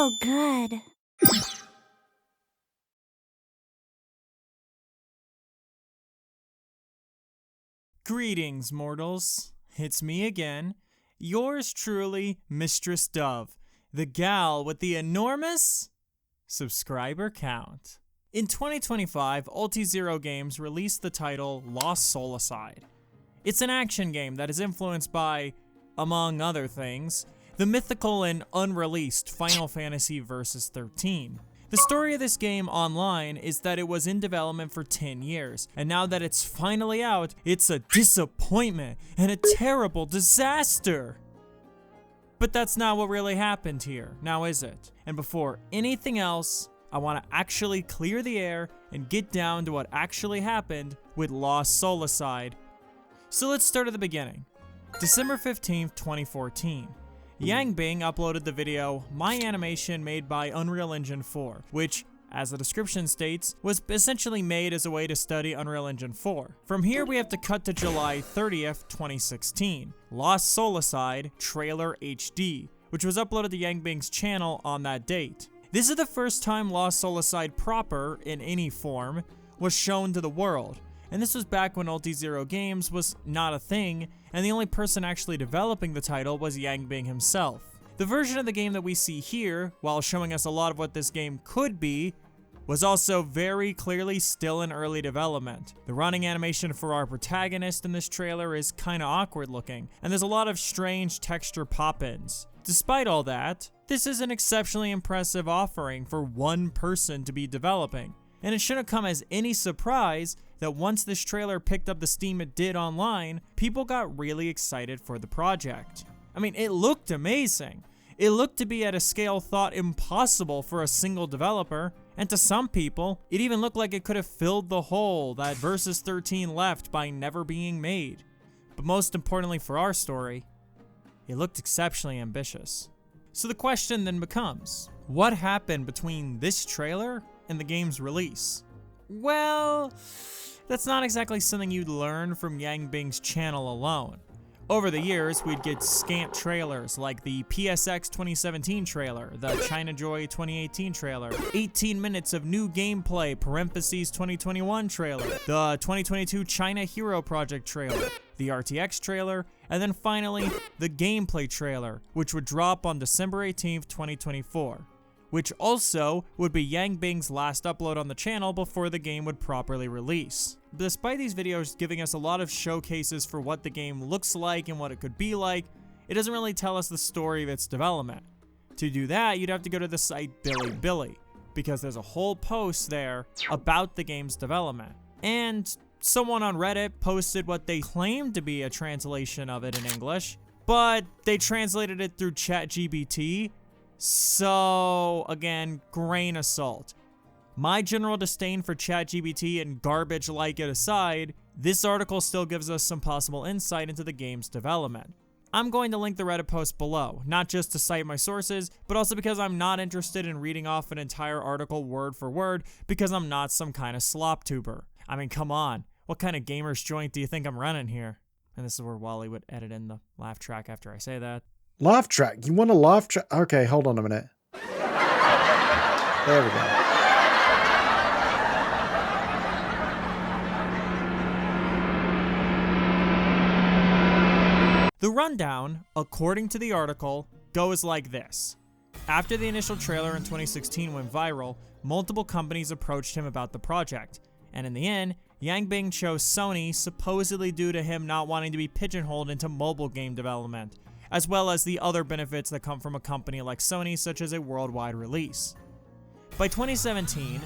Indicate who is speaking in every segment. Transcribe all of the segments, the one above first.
Speaker 1: so good.
Speaker 2: Greetings, mortals. It's me again, yours truly, Mistress Dove, the gal with the enormous subscriber count. In 2025, Ulti Games released the title Lost Soulicide. It's an action game that is influenced by, among other things, the mythical and unreleased Final Fantasy Versus 13. The story of this game online is that it was in development for 10 years, and now that it's finally out, it's a disappointment and a terrible disaster. But that's not what really happened here, now is it? And before anything else, I want to actually clear the air and get down to what actually happened with Lost Soulicide. So let's start at the beginning. December 15th, 2014. Yangbing uploaded the video My Animation made by Unreal Engine 4, which, as the description states, was essentially made as a way to study Unreal Engine 4. From here we have to cut to July 30th, 2016, Lost Soulicide Trailer HD, which was uploaded to Yangbing's channel on that date. This is the first time Lost Soulicide proper, in any form, was shown to the world. And this was back when Ulti Games was not a thing, and the only person actually developing the title was Yangbing himself. The version of the game that we see here, while showing us a lot of what this game could be, was also very clearly still in early development. The running animation for our protagonist in this trailer is kinda awkward looking, and there's a lot of strange texture pop-ins. Despite all that, this is an exceptionally impressive offering for one person to be developing. And it shouldn't come as any surprise that once this trailer picked up the steam it did online, people got really excited for the project. I mean, it looked amazing. It looked to be at a scale thought impossible for a single developer, and to some people, it even looked like it could have filled the hole that Versus 13 left by never being made. But most importantly for our story, it looked exceptionally ambitious. So the question then becomes, what happened between this trailer and the game's release? Well, that's not exactly something you'd learn from Yangbing's channel alone. Over the years, we'd get scant trailers like the PSX 2017 trailer, the China Joy 2018 trailer, 18 minutes of new gameplay parentheses 2021 trailer, the 2022 China Hero Project trailer, the RTX trailer, and then finally, the gameplay trailer, which would drop on December 18th, 2024. Which also would be Yangbing's last upload on the channel before the game would properly release. Despite these videos giving us a lot of showcases for what the game looks like and what it could be like, it doesn't really tell us the story of its development. To do that, you'd have to go to the site Bilibili, because there's a whole post there about the game's development. And someone on Reddit posted what they claimed to be a translation of it in English, but they translated it through ChatGPT. So, again, grain of salt. My general disdain for ChatGPT and garbage like it aside, this article still gives us some possible insight into the game's development. I'm going to link the Reddit post below, not just to cite my sources, but also because I'm not interested in reading off an entire article word for word, because I'm not some kind of slop tuber. I mean, come on, what kind of gamer's joint do you think I'm running here? And this is where Whalley would edit in the laugh track after I say that.
Speaker 3: Laugh track? You want a laugh track? Okay, hold on a minute. There we go.
Speaker 2: The rundown, according to the article, goes like this. After the initial trailer in 2016 went viral, multiple companies approached him about the project, and in the end, Yangbing chose Sony supposedly due to him not wanting to be pigeonholed into mobile game development, as well as the other benefits that come from a company like Sony, such as a worldwide release. By 2017,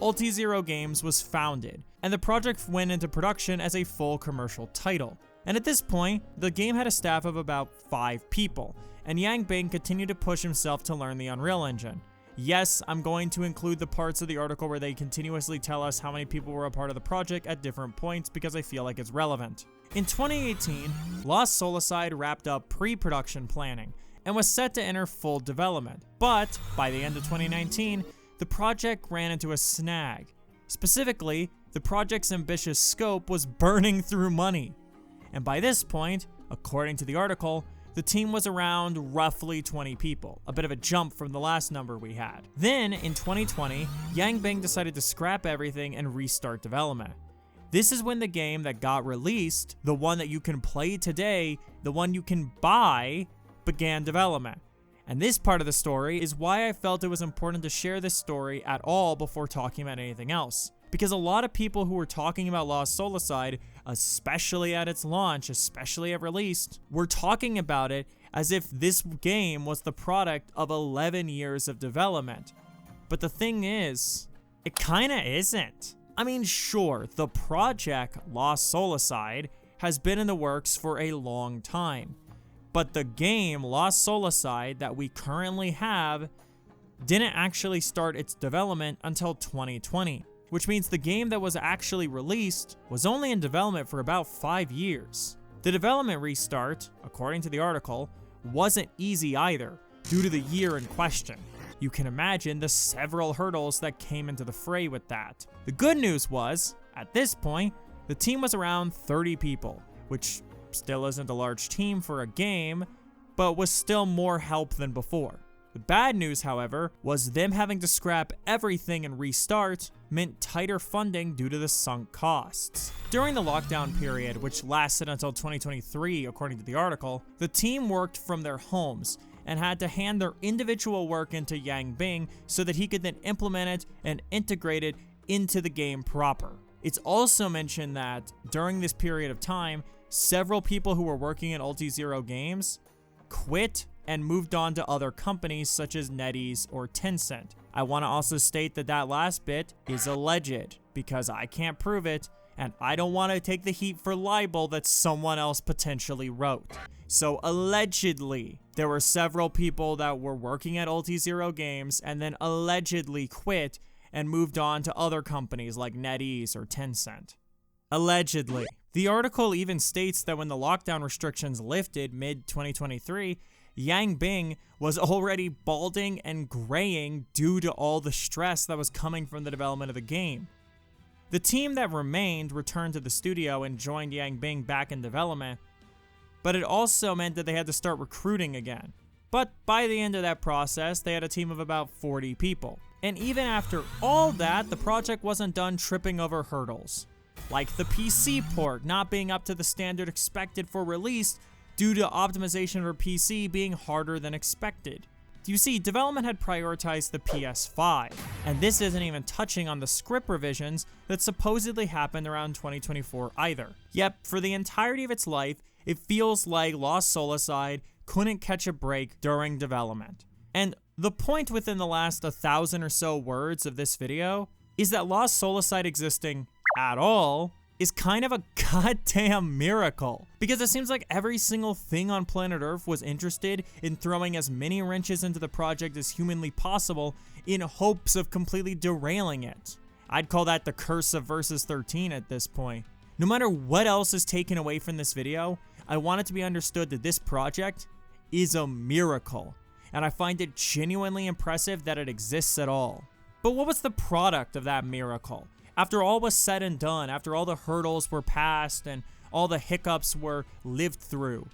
Speaker 2: Ulti Games was founded, and the project went into production as a full commercial title. And at this point, the game had a staff of about 5 people, and Yangbing continued to push himself to learn the Unreal Engine. Yes, I'm going to include the parts of the article where they continuously tell us how many people were a part of the project at different points because I feel like it's relevant. In 2018, Lost Soulicide wrapped up pre-production planning and was set to enter full development, but by the end of 2019, the project ran into a snag. Specifically, the project's ambitious scope was burning through money. And by this point, according to the article, the team was around roughly 20 people, a bit of a jump from the last number we had. Then, in 2020, Yangbing decided to scrap everything and restart development. This is when the game that got released, the one that you can play today, the one you can buy, began development. And this part of the story is why I felt it was important to share this story at all before talking about anything else. Because a lot of people who were talking about Lost Soulicide, especially at its launch, especially at release, were talking about it as if this game was the product of 11 years of development. But the thing is, it kinda isn't. I mean, sure, the project Lost Soulicide has been in the works for a long time. But the game Lost Soulicide that we currently have didn't actually start its development until 2020. Which means the game that was actually released was only in development for about 5 years. The development restart, according to the article, wasn't easy either, due to the year in question. You can imagine the several hurdles that came into the fray with that. The good news was, at this point, the team was around 30 people, which still isn't a large team for a game, but was still more help than before. The bad news, however, was them having to scrap everything and restart meant tighter funding due to the sunk costs. During the lockdown period, which lasted until 2023 according to the article, the team worked from their homes and had to hand their individual work into Yangbing so that he could then implement it and integrate it into the game proper. It's also mentioned that during this period of time, several people who were working at Ulti-Zero Games quit and moved on to other companies such as NetEase or Tencent. I want to also state that that last bit is alleged because I can't prove it and I don't want to take the heat for libel that someone else potentially wrote. So allegedly, there were several people that were working at Ulti-Zero Games and then allegedly quit and moved on to other companies like NetEase or Tencent. Allegedly. The article even states that when the lockdown restrictions lifted mid-2023, Yangbing was already balding and graying due to all the stress that was coming from the development of the game. The team that remained returned to the studio and joined Yangbing back in development, but it also meant that they had to start recruiting again. But by the end of that process, they had a team of about 40 people. And even after all that, the project wasn't done tripping over hurdles, like the PC port not being up to the standard expected for release due to optimization for PC being harder than expected. You see, development had prioritized the PS5, and this isn't even touching on the script revisions that supposedly happened around 2024 either. Yep, for the entirety of its life, it feels like Lost Soulicide couldn't catch a break during development. And the point within the last 1,000 or so words of this video is that Lost Soulicide existing at all is kind of a goddamn miracle. Because it seems like every single thing on planet Earth was interested in throwing as many wrenches into the project as humanly possible in hopes of completely derailing it. I'd call that the curse of Versus 13 at this point. No matter what else is taken away from this video, I want it to be understood that this project is a miracle. And I find it genuinely impressive that it exists at all. But what was the product of that miracle? After all was said and done, after all the hurdles were passed and all the hiccups were lived through,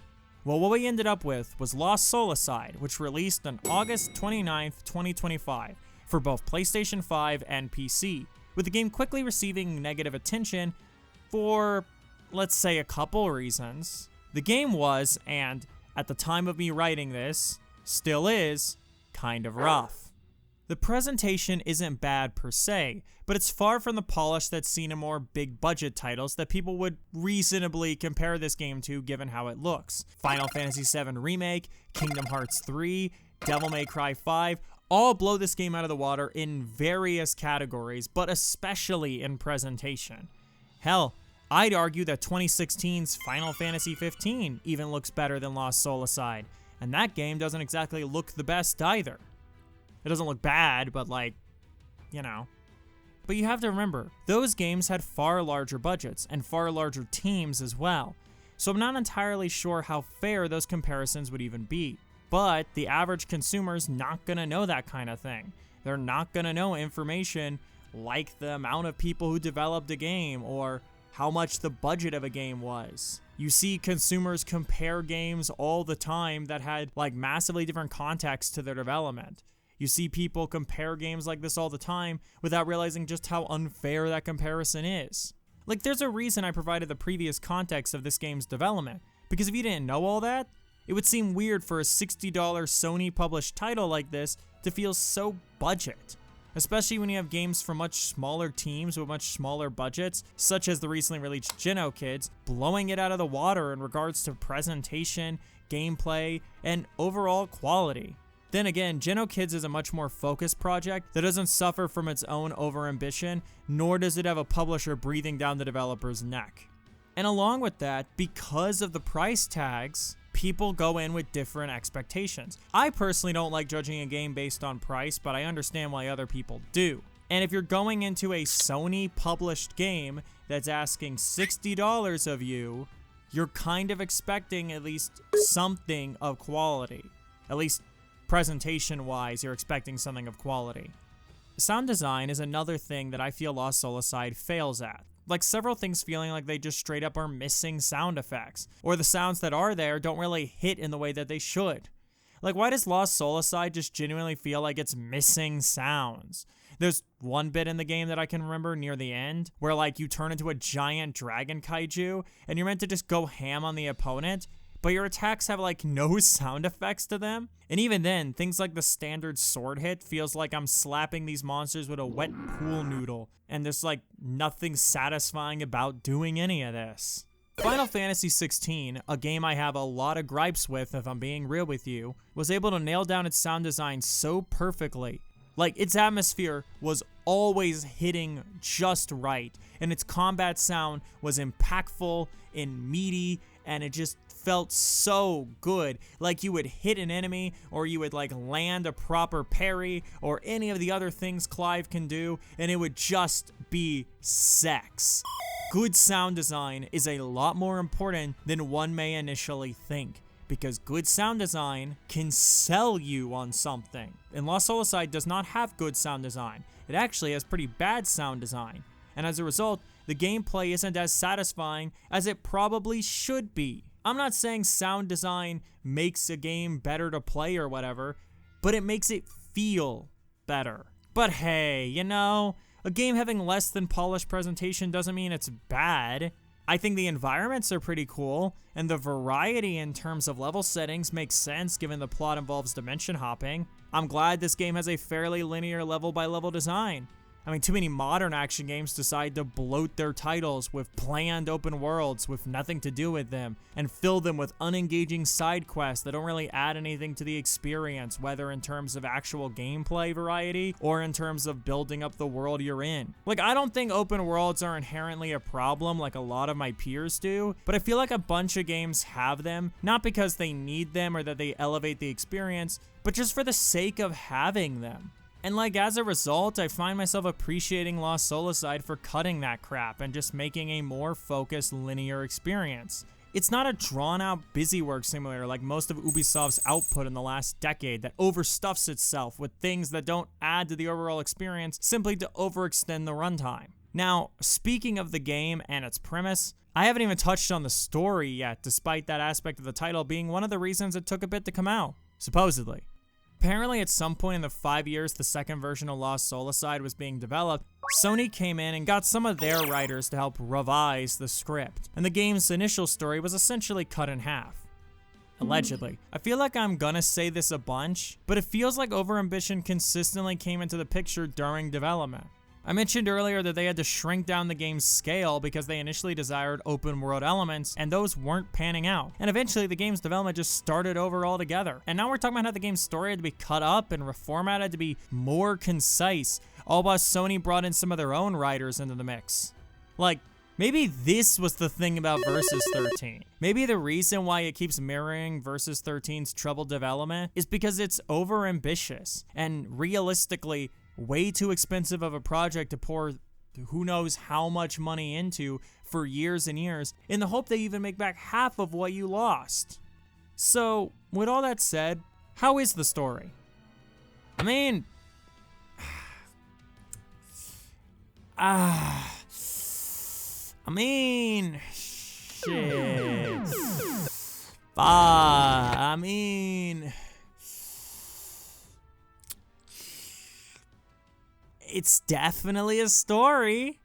Speaker 2: well, what we ended up with was Lost Soulicide, which released on August 29th, 2025 for both PlayStation 5 and PC, with the game quickly receiving negative attention for, let's say, a couple reasons. The game was, and at the time of me writing this, still is, kind of rough. The presentation isn't bad per se, but it's far from the polish that's seen in more big budget titles that people would reasonably compare this game to given how it looks. Final Fantasy VII Remake, Kingdom Hearts 3, Devil May Cry 5, all blow this game out of the water in various categories, but especially in presentation. Hell, I'd argue that 2016's Final Fantasy 15 even looks better than Lost Soulicide, and that game doesn't exactly look the best either. It doesn't look bad, but like, you know. But you have to remember, those games had far larger budgets and far larger teams as well. So I'm not entirely sure how fair those comparisons would even be. But the average consumer's not gonna know that kind of thing. They're not gonna know information like the amount of people who developed a game or how much the budget of a game was. You see consumers compare games all the time that had like massively different context to their development. You see people compare games like this all the time without realizing just how unfair that comparison is. Like, there's a reason I provided the previous context of this game's development, because if you didn't know all that, it would seem weird for a $60 Sony published title like this to feel so budget. Especially when you have games from much smaller teams with much smaller budgets, such as the recently released Xenokids, blowing it out of the water in regards to presentation, gameplay, and overall quality. Then again, Xenokids is a much more focused project that doesn't suffer from its own overambition, nor does it have a publisher breathing down the developer's neck. And along with that, because of the price tags, people go in with different expectations. I personally don't like judging a game based on price, but I understand why other people do. And if you're going into a Sony published game that's asking $60 of you, you're kind of expecting at least something of quality. At least presentation-wise, you're expecting something of quality. Sound design is another thing that I feel Lost Soulacide fails at. Like several things feeling like they just straight up are missing sound effects, or the sounds that are there don't really hit in the way that they should. Like, why does Lost Soulacide just genuinely feel like it's missing sounds? There's one bit in the game that I can remember near the end where like you turn into a giant dragon kaiju and you're meant to just go ham on the opponent, but your attacks have like no sound effects to them. And even then, things like the standard sword hit feels like I'm slapping these monsters with a wet pool noodle, and there's like nothing satisfying about doing any of this. Final Fantasy XVI, a game I have a lot of gripes with if I'm being real with you, was able to nail down its sound design so perfectly. Like, its atmosphere was always hitting just right, and its combat sound was impactful and meaty, and it just felt so good. Like you would hit an enemy, or you would like land a proper parry, or any of the other things Clive can do, and it would just be sex. Good sound design is a lot more important than one may initially think, because good sound design can sell you on something. And Lost Soulacide does not have good sound design. It actually has pretty bad sound design. And as a result, the gameplay isn't as satisfying as it probably should be. I'm not saying sound design makes a game better to play or whatever, but it makes it feel better. But hey, you know, a game having less than polished presentation doesn't mean it's bad. I think the environments are pretty cool, and the variety in terms of level settings makes sense given the plot involves dimension hopping. I'm glad this game has a fairly linear level-by-level design. I mean, too many modern action games decide to bloat their titles with planned open worlds with nothing to do with them, and fill them with unengaging side quests that don't really add anything to the experience, whether in terms of actual gameplay variety or in terms of building up the world you're in. Like, I don't think open worlds are inherently a problem like a lot of my peers do, but I feel like a bunch of games have them, not because they need them or that they elevate the experience, but just for the sake of having them. And like, as a result, I find myself appreciating Lost Soulacide for cutting that crap and just making a more focused linear experience. It's not a drawn-out busywork simulator like most of Ubisoft's output in the last decade that overstuffs itself with things that don't add to the overall experience simply to overextend the runtime. Now, speaking of the game and its premise, I haven't even touched on the story yet, despite that aspect of the title being one of the reasons it took a bit to come out, supposedly. Apparently, at some point in the 5 years the second version of Lost Soulacide was being developed, Sony came in and got some of their writers to help revise the script, and the game's initial story was essentially cut in half. Allegedly. I feel like I'm gonna say this a bunch, but it feels like overambition consistently came into the picture during development. I mentioned earlier that they had to shrink down the game's scale because they initially desired open world elements, and those weren't panning out. And eventually the game's development just started over altogether. And now we're talking about how the game's story had to be cut up and reformatted to be more concise, all while Sony brought in some of their own writers into the mix. Like, maybe this was the thing about Versus 13. Maybe the reason why it keeps mirroring Versus 13's troubled development is because it's overambitious and realistically way too expensive of a project to pour who knows how much money into for years and years in the hope they even make back half of what you lost. So, with all that said, how is the story? I mean, Shit. I mean, it's definitely a story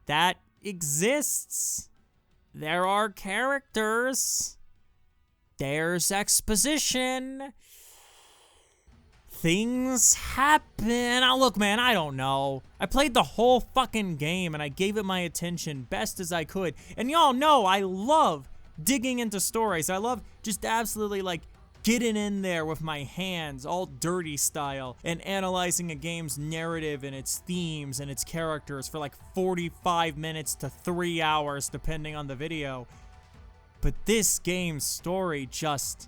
Speaker 2: that exists. There are characters. There's exposition. Things happen. Now look, man, I don't know. I played the whole fucking game and I gave it my attention best as I could. And y'all know I love digging into stories. I love just absolutely like getting in there with my hands, all dirty style, and analyzing a game's narrative and its themes and its characters for like 45 minutes to 3 hours, depending on the video. But this game's story it just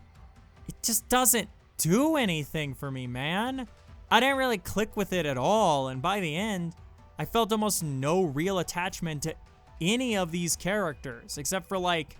Speaker 2: doesn't do anything for me, man. I didn't really click with it at all, and by the end, I felt almost no real attachment to any of these characters, except for like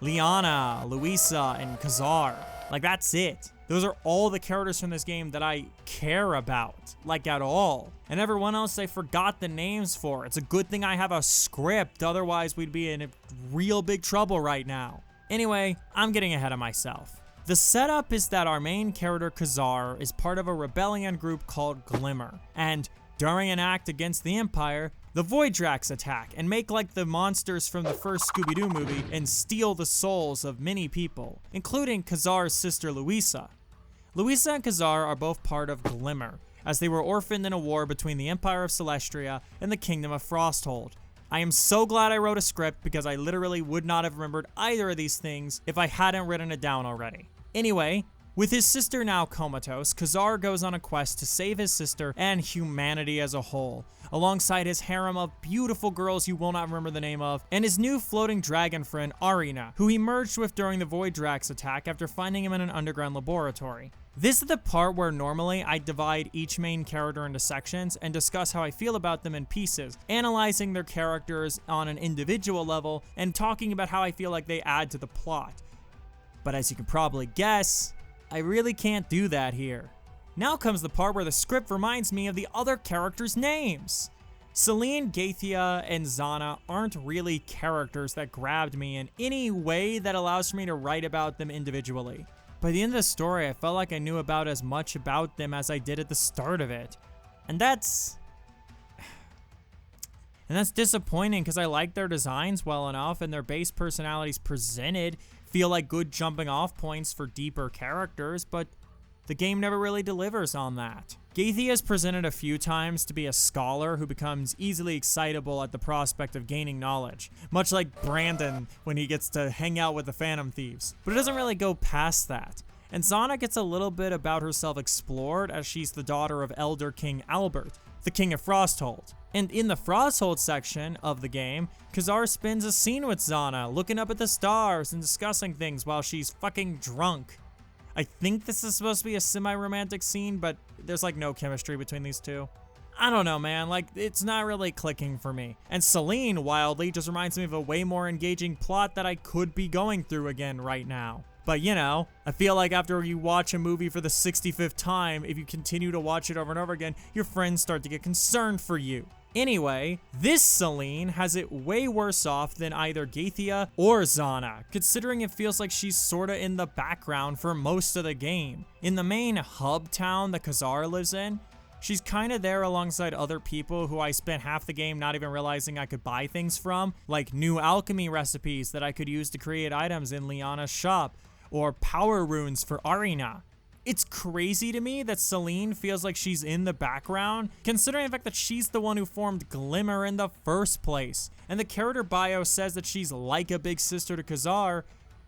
Speaker 2: Liana, Louisa, and Kazar. Like, that's it. Those are all the characters from this game that I care about, like, at all. And everyone else I forgot the names for. It's a good thing I have a script, otherwise we'd be in real big trouble right now. Anyway, I'm getting ahead of myself. The setup is that our main character, Kazar, is part of a rebellion group called Glimmer, and during an act against the Empire, the Voidraks attack and make like the monsters from the first Scooby-Doo movie and steal the souls of many people, including Kazar's sister Louisa. Louisa and Kazar are both part of Glimmer, as they were orphaned in a war between the Empire of Celestria and the Kingdom of Frosthold. I am so glad I wrote a script because I literally would not have remembered either of these things if I hadn't written it down already. Anyway, with his sister now comatose, Kazar goes on a quest to save his sister and humanity as a whole, alongside his harem of beautiful girls you will not remember the name of, and his new floating dragon friend, Arina, who he merged with during the Voidraks attack after finding him in an underground laboratory. This is the part where normally I divide each main character into sections and discuss how I feel about them in pieces, analyzing their characters on an individual level and talking about how I feel like they add to the plot. But as you can probably guess, I really can't do that here. Now comes the part where the script reminds me of the other characters' names. Celine, Gaethia, and Zana aren't really characters that grabbed me in any way that allows for me to write about them individually. By the end of the story, I felt like I knew about as much about them as I did at the start of it. And that's disappointing because I like their designs well enough and their base personalities presented feel like good jumping off points for deeper characters, but the game never really delivers on that. Gaethia is presented a few times to be a scholar who becomes easily excitable at the prospect of gaining knowledge, much like Brandon when he gets to hang out with the Phantom Thieves. But it doesn't really go past that. And Zana gets a little bit about herself explored as she's the daughter of Elder King Albert, the King of Frosthold. And in the Frosthold section of the game, Kazar spends a scene with Zana, looking up at the stars and discussing things while she's fucking drunk. I think this is supposed to be a semi-romantic scene, but there's like no chemistry between these two. I don't know, man, like it's not really clicking for me. And Celine, wildly, just reminds me of a way more engaging plot that I could be going through again right now. But you know, I feel like after you watch a movie for the 65th time, if you continue to watch it over and over again, your friends start to get concerned for you. Anyway, this Celine has it way worse off than either Gaethia or Zana, considering it feels like she's sorta in the background for most of the game. In the main hub town that Kazar lives in, she's kinda there alongside other people who I spent half the game not even realizing I could buy things from, like new alchemy recipes that I could use to create items in Liana's shop, or power runes for Arina. It's crazy to me that Celine feels like she's in the background, considering the fact that she's the one who formed Glimmer in the first place. And the character bio says that she's like a big sister to Kazar,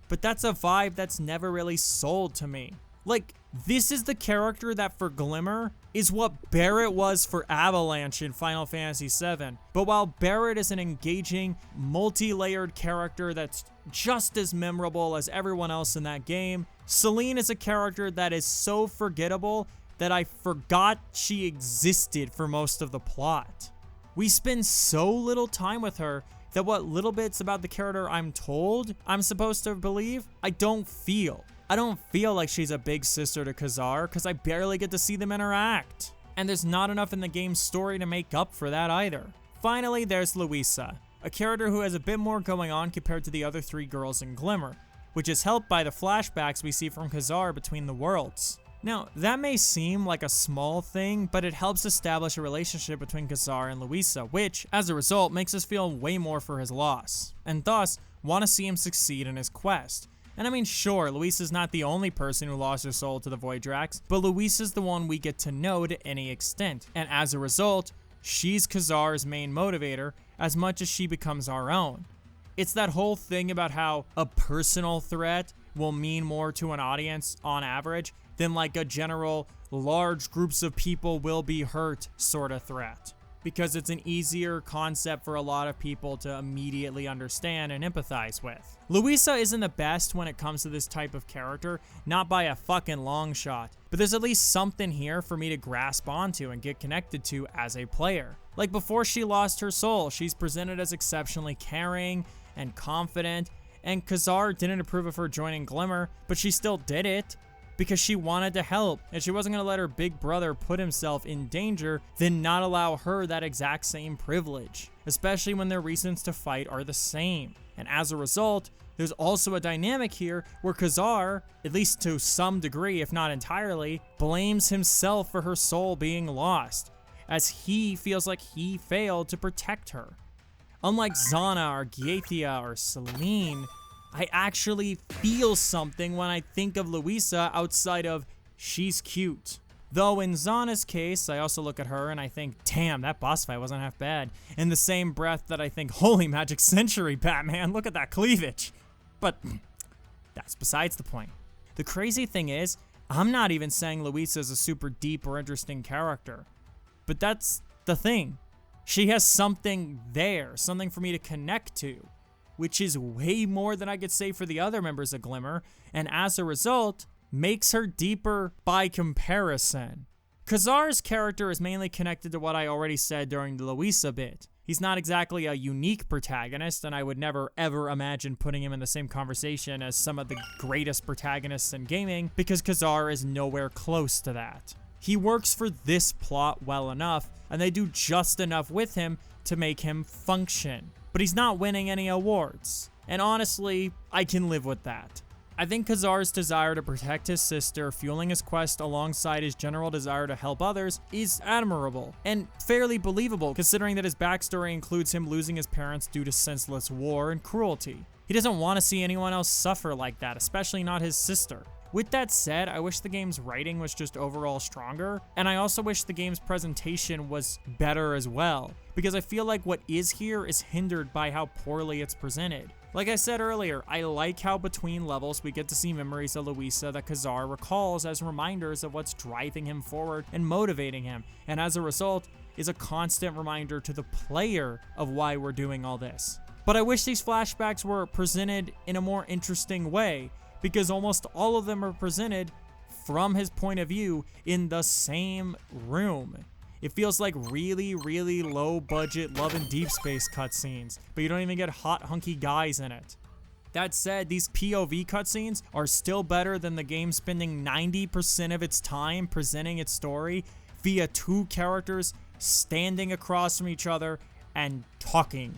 Speaker 2: but that's a vibe that's never really sold to me. Like, this is the character that for Glimmer is what Barret was for Avalanche in Final Fantasy VII. But while Barret is an engaging, multi-layered character that's just as memorable as everyone else in that game, Celine is a character that is so forgettable that I forgot she existed for most of the plot. We spend so little time with her that what little bits about the character I'm told I'm supposed to believe, I don't feel. I don't feel like she's a big sister to Kazar because I barely get to see them interact. And there's not enough in the game's story to make up for that either. Finally, there's Louisa, a character who has a bit more going on compared to the other 3 girls in Glimmer, which is helped by the flashbacks we see from Khazar between the worlds. Now, that may seem like a small thing, but it helps establish a relationship between Khazar and Louisa, which, as a result, makes us feel way more for his loss, and thus, want to see him succeed in his quest. And I mean, sure, Louisa's not the only person who lost her soul to the Void Drax, but Louisa's the one we get to know to any extent, and as a result, she's Khazar's main motivator as much as she becomes our own. It's that whole thing about how a personal threat will mean more to an audience on average than like a general large groups of people will be hurt sort of threat, because it's an easier concept for a lot of people to immediately understand and empathize with. Louisa isn't the best when it comes to this type of character, not by a fucking long shot, but there's at least something here for me to grasp onto and get connected to as a player. Like before she lost her soul, she's presented as exceptionally caring and confident, and Khazar didn't approve of her joining Glimmer, but she still did it because she wanted to help, and she wasn't going to let her big brother put himself in danger, then not allow her that exact same privilege, especially when their reasons to fight are the same. And as a result, there's also a dynamic here where Khazar, at least to some degree, if not entirely, blames himself for her soul being lost, as he feels like he failed to protect her. Unlike Zana or Gyethia or Selene, I actually feel something when I think of Louisa outside of she's cute. Though in Zana's case, I also look at her and I think, damn, that boss fight wasn't half bad. In the same breath that I think, holy magic century, Batman, look at that cleavage. But that's besides the point. The crazy thing is, I'm not even saying Louisa is a super deep or interesting character. But that's the thing. She has something there, something for me to connect to, which is way more than I could say for the other members of Glimmer, and as a result, makes her deeper by comparison. Khazar's character is mainly connected to what I already said during the Louisa bit. He's not exactly a unique protagonist, and I would never ever imagine putting him in the same conversation as some of the greatest protagonists in gaming, because Khazar is nowhere close to that. He works for this plot well enough, and they do just enough with him to make him function. But he's not winning any awards. And honestly, I can live with that. I think Khazar's desire to protect his sister, fueling his quest alongside his general desire to help others, is admirable and fairly believable considering that his backstory includes him losing his parents due to senseless war and cruelty. He doesn't want to see anyone else suffer like that, especially not his sister. With that said, I wish the game's writing was just overall stronger, and I also wish the game's presentation was better as well, because I feel like what is here is hindered by how poorly it's presented. Like I said earlier, I like how between levels we get to see memories of Louisa that Khazar recalls as reminders of what's driving him forward and motivating him, and as a result, is a constant reminder to the player of why we're doing all this. But I wish these flashbacks were presented in a more interesting way, because almost all of them are presented from his point of view in the same room. It feels like really, really low budget Love and Deep Space cutscenes, but you don't even get hot hunky guys in it. That said, these POV cutscenes are still better than the game spending 90% of its time presenting its story via 2 characters standing across from each other and talking.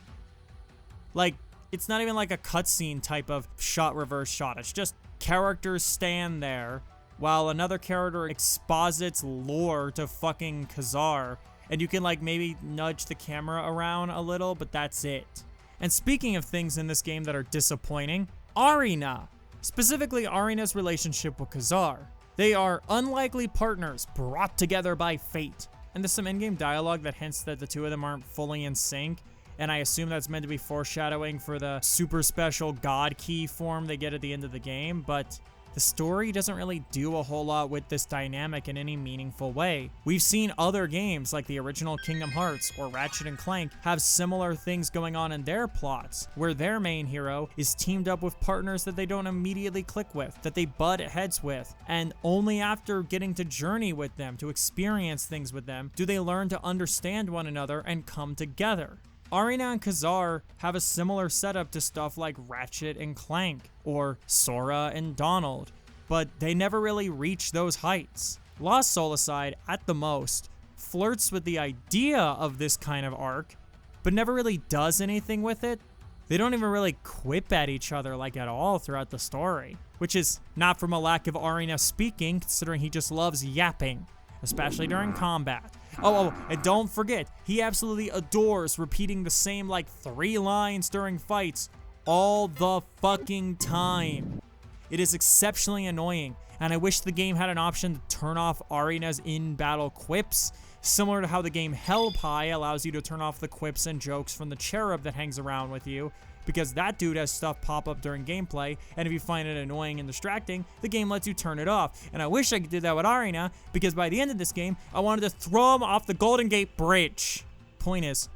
Speaker 2: Like, it's not even like a cutscene type of shot reverse shot. It's just characters stand there while another character exposits lore to fucking Khazar, and you can like maybe nudge the camera around a little, but that's it. And speaking of things in this game that are disappointing, Arina. Specifically Arina's relationship with Khazar. They are unlikely partners brought together by fate. And there's some in-game dialogue that hints that the two of them aren't fully in sync, and I assume that's meant to be foreshadowing for the super special God Key form they get at the end of the game, but the story doesn't really do a whole lot with this dynamic in any meaningful way. We've seen other games like the original Kingdom Hearts or Ratchet & Clank have similar things going on in their plots, where their main hero is teamed up with partners that they don't immediately click with, that they butt heads with, and only after getting to journey with them, to experience things with them, do they learn to understand one another and come together. Arina and Khazar have a similar setup to stuff like Ratchet and Clank, or Sora and Donald, but they never really reach those heights. Lost Soul aside, at the most, flirts with the idea of this kind of arc, but never really does anything with it. They don't even really quip at each other like at all throughout the story, which is not from a lack of Arina speaking, considering he just loves yapping, especially during combat. Oh, and don't forget, he absolutely adores repeating the same like 3 lines during fights all the fucking time. It is exceptionally annoying, and I wish the game had an option to turn off Arina's in-battle quips, similar to how the game Hell Pie allows you to turn off the quips and jokes from the cherub that hangs around with you, because that dude has stuff pop up during gameplay, and if you find it annoying and distracting, the game lets you turn it off. And I wish I could do that with Arina, because by the end of this game, I wanted to throw him off the Golden Gate Bridge. Point is,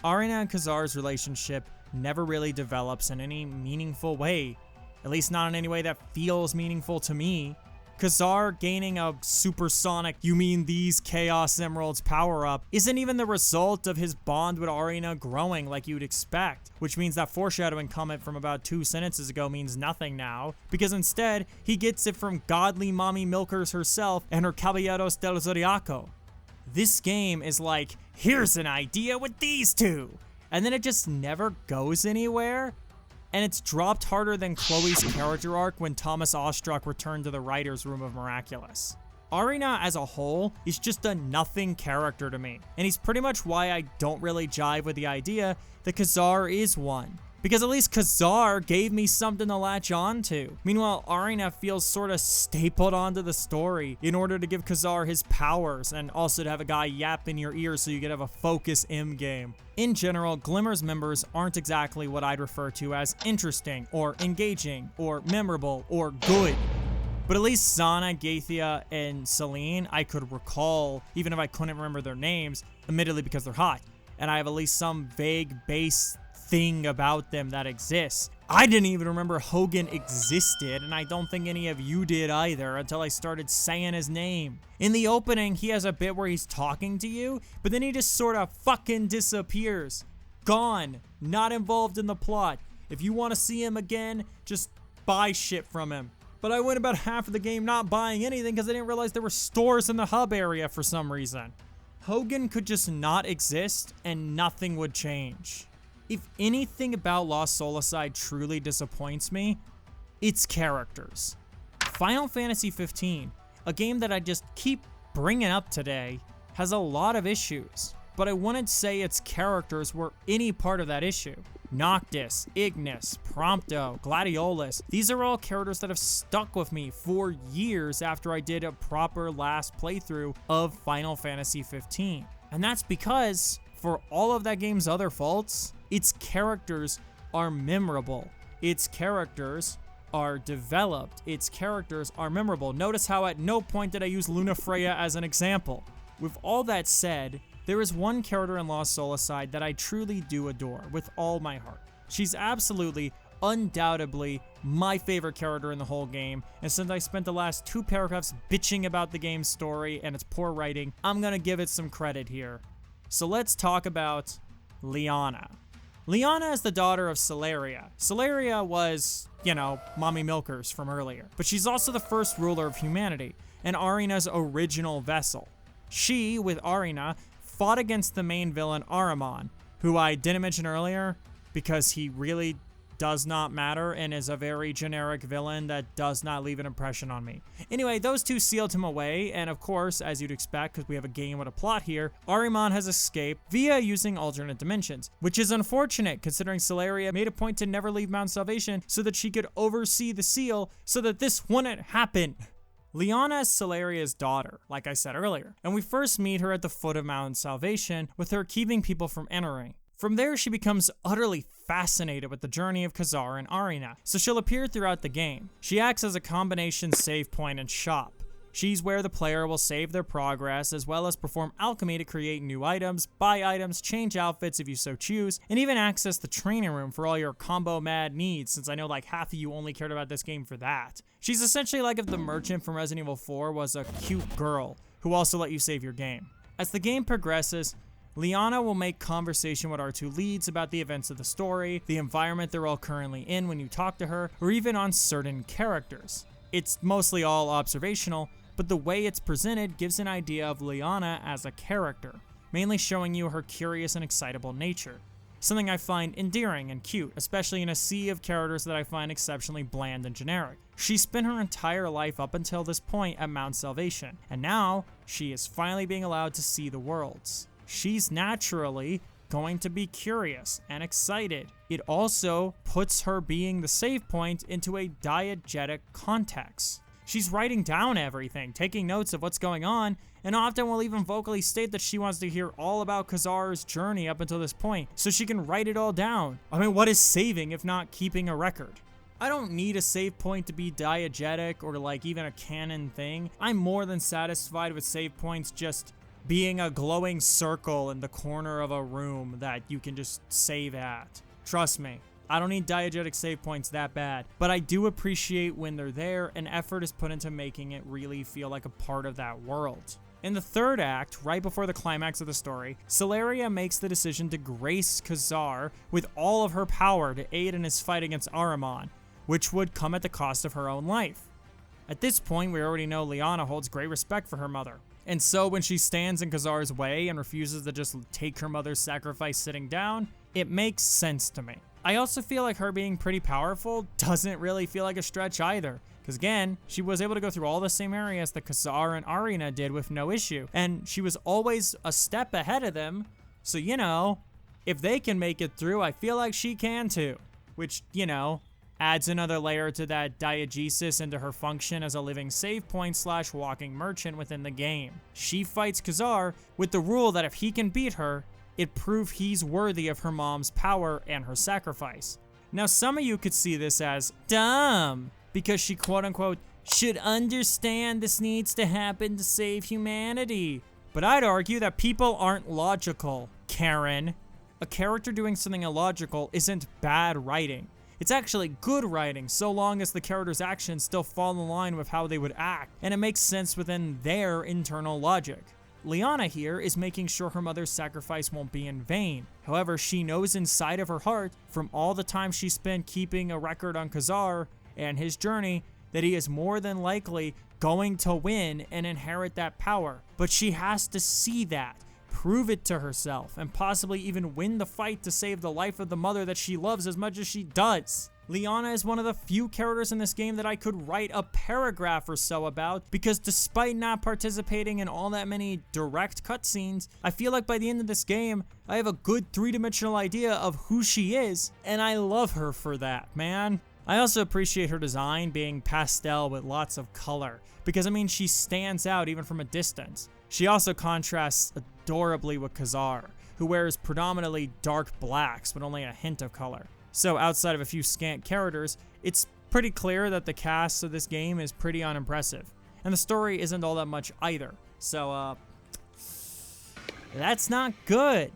Speaker 2: Arina and Kazar's relationship never really develops in any meaningful way, at least not in any way that feels meaningful to me. Kazar gaining a supersonic, you mean these Chaos Emeralds power-up, isn't even the result of his bond with Arina growing like you'd expect, which means that foreshadowing comment from about 2 sentences ago means nothing now, because instead, he gets it from godly mommy milkers herself and her Caballeros del Zodiaco. This game is like, here's an idea with these two, and then it just never goes anywhere. And it's dropped harder than Chloe's character arc when Thomas Ostruck returned to the writer's room of Miraculous. Arina as a whole is just a nothing character to me, and he's pretty much why I don't really jive with the idea that Kazar is one. Because at least Kazar gave me something to latch on to. Meanwhile, Arina feels sort of stapled onto the story in order to give Kazar his powers and also to have a guy yap in your ear so you can have a focus M game. In general, Glimmer's members aren't exactly what I'd refer to as interesting or engaging or memorable or good. But at least Sana, Gaethia, and Celine I could recall, even if I couldn't remember their names, admittedly because they're hot. And I have at least some vague base thing about them that exists. I didn't even remember Hogan existed, and I don't think any of you did either until I started saying his name. In the opening, he has a bit where he's talking to you, but then he just sort of fucking disappears. Gone. Not involved in the plot. If you want to see him again, just buy shit from him. But I went about half of the game not buying anything because I didn't realize there were stores in the hub area for some reason. Hogan could just not exist and nothing would change. If anything about Lost Soulacide truly disappoints me, it's characters. Final Fantasy XV, a game that I just keep bringing up today, has a lot of issues, but I wouldn't say its characters were any part of that issue. Noctis, Ignis, Prompto, Gladiolus, these are all characters that have stuck with me for years after I did a proper last playthrough of Final Fantasy XV. And that's because, for all of that game's other faults, its characters are memorable. Its characters are developed. Its characters are memorable. Notice how at no point did I use Luna Freya as an example. With all that said, there is one character in Lost Soulacide that I truly do adore with all my heart. She's absolutely, undoubtedly, my favorite character in the whole game, and since I spent the last 2 paragraphs bitching about the game's story and its poor writing, I'm gonna give it some credit here. So let's talk about Liana. Liana is the daughter of Celeria. Celeria was, Mommy Milkers from earlier, but she's also the first ruler of humanity, and Arina's original vessel. She, with Arina, fought against the main villain Ahriman, who I didn't mention earlier because he really does not matter and is a very generic villain that does not leave an impression on me. Anyway, those two sealed him away, and of course, as you'd expect, because we have a game with a plot here, Ahriman has escaped via using alternate dimensions, which is unfortunate considering Celeria made a point to never leave Mount Salvation so that she could oversee the seal so that this wouldn't happen. Liana is Celeria's daughter, like I said earlier, and we first meet her at the foot of Mount Salvation, with her keeping people from entering. From there, she becomes utterly fascinated with the journey of Kazar and Arina, so she'll appear throughout the game. She acts as a combination save point and shop. She's where the player will save their progress, as well as perform alchemy to create new items, buy items, change outfits if you so choose, and even access the training room for all your combo mad needs, since I know like half of you only cared about this game for that. She's essentially like if the merchant from Resident Evil 4 was a cute girl, who also let you save your game. As the game progresses, Liana will make conversation with our 2 leads about the events of the story, the environment they're all currently in when you talk to her, or even on certain characters. It's mostly all observational, but the way it's presented gives an idea of Liana as a character. mainly showing you her curious and excitable nature. Something I find endearing and cute, especially in a sea of characters that I find exceptionally bland and generic. She spent her entire life up until this point at Mount Salvation, and now she is finally being allowed to see the worlds. She's naturally going to be curious and excited. It also puts her being the save point into a diegetic context. She's writing down everything, taking notes of what's going on, and often will even vocally state that she wants to hear all about Kazar's journey up until this point, so she can write it all down. I mean, what is saving if not keeping a record? I don't need a save point to be diegetic or like even a canon thing. I'm more than satisfied with save points just being a glowing circle in the corner of a room that you can just save at. Trust me. I don't need diegetic save points that bad, but I do appreciate when they're there and effort is put into making it really feel like a part of that world. In the third act, right before the climax of the story, Celeria makes the decision to grace Kazar with all of her power to aid in his fight against Ahriman, which would come at the cost of her own life. At this point, we already know Liana holds great respect for her mother. And so when she stands in Kazar's way and refuses to just take her mother's sacrifice sitting down, it makes sense to me. I also feel like her being pretty powerful doesn't really feel like a stretch either. Because again, she was able to go through all the same areas that Kazar and Arina did with no issue. And she was always a step ahead of them. So, you know, if they can make it through, I feel like she can too. Which, you know, adds another layer to that diegesis into her function as a living save point / walking merchant within the game. She fights Kazar with the rule that if he can beat her, it proves he's worthy of her mom's power and her sacrifice. Now, some of you could see this as dumb, because she quote-unquote should understand this needs to happen to save humanity. But I'd argue that people aren't logical, Karen. A character doing something illogical isn't bad writing. It's actually good writing, so long as the character's actions still fall in line with how they would act, and it makes sense within their internal logic. Liana here is making sure her mother's sacrifice won't be in vain. However, she knows inside of her heart, from all the time she spent keeping a record on Kazar and his journey, that he is more than likely going to win and inherit that power. But she has to see that, prove it to herself, and possibly even win the fight to save the life of the mother that she loves as much as she does. Liana is one of the few characters in this game that I could write a paragraph or so about, because despite not participating in all that many direct cutscenes, I feel like by the end of this game, I have a good three-dimensional idea of who she is, and I love her for that, man. I also appreciate her design being pastel with lots of color, because I mean, she stands out even from a distance. She also contrasts adorably with Kazar, who wears predominantly dark blacks with only a hint of color. So outside of a few scant characters, it's pretty clear that the cast of this game is pretty unimpressive. And the story isn't all that much either. So, that's not good.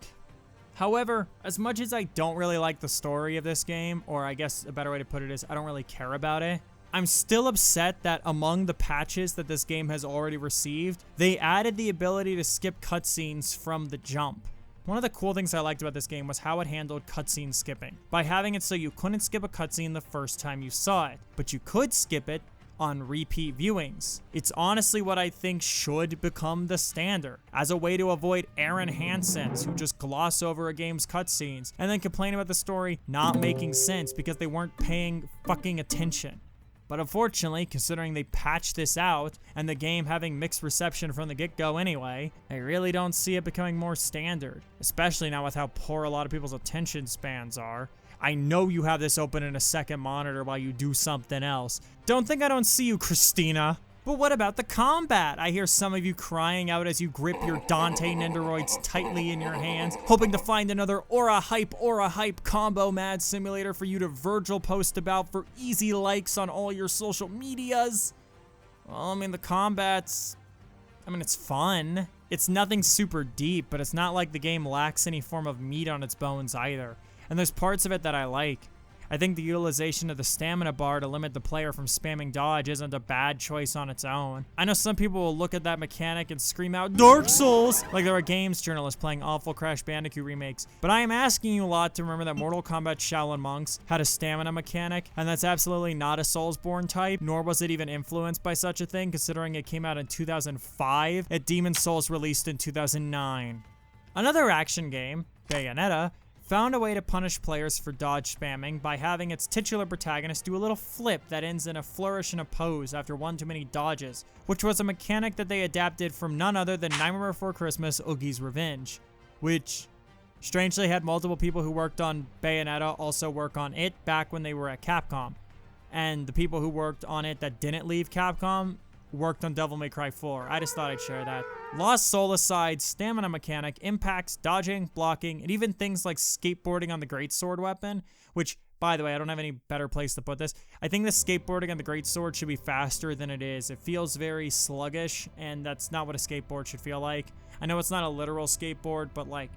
Speaker 2: However, as much as I don't really like the story of this game, or I guess a better way to put it is I don't really care about it, I'm still upset that among the patches that this game has already received, they added the ability to skip cutscenes from the jump. One of the cool things I liked about this game was how it handled cutscene skipping, by having it so you couldn't skip a cutscene the first time you saw it, but you could skip it on repeat viewings. It's honestly what I think should become the standard, as a way to avoid Aaron Hansens who just gloss over a game's cutscenes and then complain about the story not making sense because they weren't paying fucking attention. But unfortunately, considering they patched this out, and the game having mixed reception from the get-go anyway, I really don't see it becoming more standard, especially now with how poor a lot of people's attention spans are. I know you have this open in a second monitor while you do something else. Don't think I don't see you, Christina. But what about the combat? I hear some of you crying out as you grip your Dante Nendoroids tightly in your hands, hoping to find another aura hype combo mad simulator for you to Virgil post about for easy likes on all your social medias. Well, I mean, the combat's, it's fun. It's nothing super deep, but it's not like the game lacks any form of meat on its bones either. And there's parts of it that I like. I think the utilization of the stamina bar to limit the player from spamming dodge isn't a bad choice on its own. I know some people will look at that mechanic and scream out, Dark Souls! Like they're a games journalist playing awful Crash Bandicoot remakes. But I am asking you a lot to remember that Mortal Kombat Shaolin Monks had a stamina mechanic, and that's absolutely not a Soulsborne type, nor was it even influenced by such a thing, considering it came out in 2005 and Demon's Souls released in 2009. Another action game, Bayonetta, found a way to punish players for dodge spamming by having its titular protagonist do a little flip that ends in a flourish and a pose after one too many dodges, which was a mechanic that they adapted from none other than Nightmare Before Christmas Oogie's Revenge, which strangely had multiple people who worked on Bayonetta also work on it back when they were at Capcom. And the people who worked on it that didn't leave Capcom worked on Devil May Cry 4. I just thought I'd share that. Lost Soul Aside's stamina mechanic impacts dodging, blocking, and even things like skateboarding on the greatsword weapon, which, by the way, I don't have any better place to put this. I think the skateboarding on the greatsword should be faster than it is. It feels very sluggish, and that's not what a skateboard should feel like. I know it's not a literal skateboard, but like,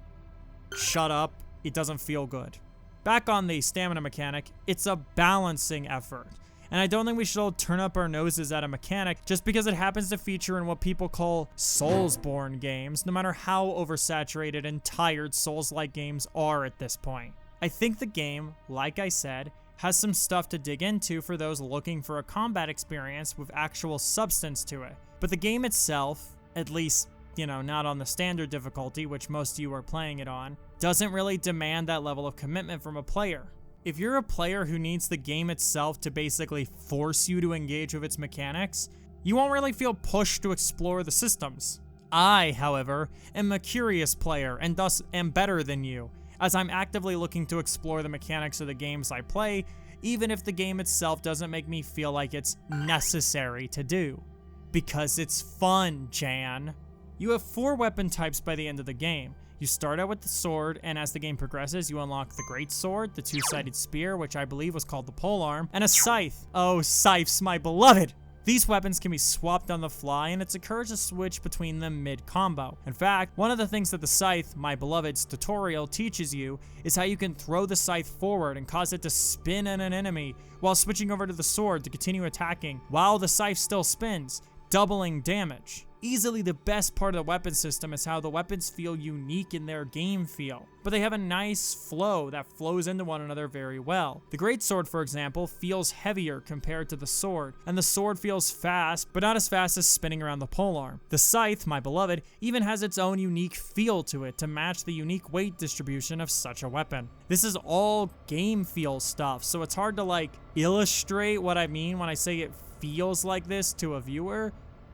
Speaker 2: shut up. It doesn't feel good. Back on the stamina mechanic, it's a balancing effort. And I don't think we should all turn up our noses at a mechanic just because it happens to feature in what people call Soulsborne games, no matter how oversaturated and tired Souls-like games are at this point. I think the game, like I said, has some stuff to dig into for those looking for a combat experience with actual substance to it. But the game itself, at least, you know, not on the standard difficulty, which most of you are playing it on, doesn't really demand that level of commitment from a player. If you're a player who needs the game itself to basically force you to engage with its mechanics, you won't really feel pushed to explore the systems. I, however, am a curious player and thus am better than you, as I'm actively looking to explore the mechanics of the games I play, even if the game itself doesn't make me feel like it's necessary to do. Because it's fun, Jan. You have 4 weapon types by the end of the game. You start out with the sword, and as the game progresses, you unlock the great sword, the 2-sided spear, which I believe was called the polearm, and a scythe. Oh, scythes, my beloved! These weapons can be swapped on the fly, and it's encouraged to switch between them mid-combo. In fact, one of the things that the scythe, my beloved's tutorial, teaches you is how you can throw the scythe forward and cause it to spin at an enemy while switching over to the sword to continue attacking while the scythe still spins, doubling damage. Easily the best part of the weapon system is how the weapons feel unique in their game feel, but they have a nice flow that flows into one another very well. The greatsword, for example, feels heavier compared to the sword, and the sword feels fast, but not as fast as spinning around the polearm. The scythe, my beloved, even has its own unique feel to it to match the unique weight distribution of such a weapon. This is all game feel stuff, so it's hard to like illustrate what I mean when I say it feels like this to a viewer,